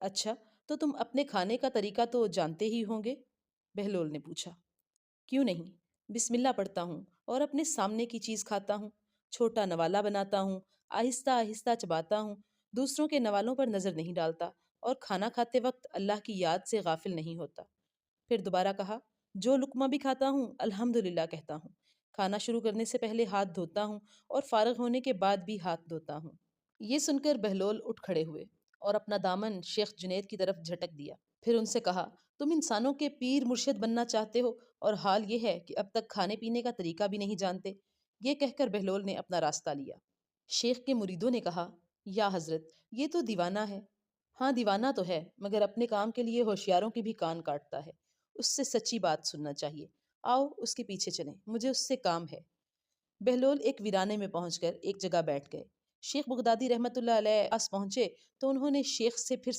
اچھا، تو تم اپنے کھانے کا طریقہ تو جانتے ہی ہوں گے؟ بہلول نے پوچھا۔ کیوں نہیں، بسم اللہ پڑھتا ہوں اور اپنے سامنے کی چیز کھاتا ہوں، چھوٹا نوالا بناتا ہوں، آہستہ آہستہ چباتا ہوں، دوسروں کے نوالوں پر نظر نہیں ڈالتا اور کھانا کھاتے وقت اللہ کی یاد سے غافل نہیں ہوتا۔ پھر دوبارہ کہا، جو لقمہ بھی کھاتا ہوں الحمدللہ کہتا ہوں، کھانا شروع کرنے سے پہلے ہاتھ دھوتا ہوں اور فارغ ہونے کے بعد بھی ہاتھ دھوتا ہوں۔ یہ سن کر بہلول اٹھ کھڑے ہوئے اور اپنا دامن شیخ جنید کی طرف جھٹک دیا۔ پھر ان سے کہا، تم انسانوں کے پیر مرشد بننا چاہتے ہو اور حال یہ ہے کہ اب تک کھانے پینے کا طریقہ بھی نہیں جانتے۔ یہ کہہ کر بہلول نے اپنا راستہ لیا۔ شیخ کے مریدوں نے کہا، یا حضرت، یہ تو دیوانہ ہے۔ ہاں دیوانہ تو ہے، مگر اپنے کام کے لیے ہوشیاروں کی بھی کان کاٹتا ہے، اس سے سچی بات سننا چاہیے۔ آؤ اس کے پیچھے چلیں، مجھے اس سے کام ہے۔ بہلول ایک ویرانے میں پہنچ کر ایک جگہ بیٹھ گئے۔ شیخ بغدادی رحمت اللہ علیہ پاس پہنچے تو انہوں نے شیخ سے پھر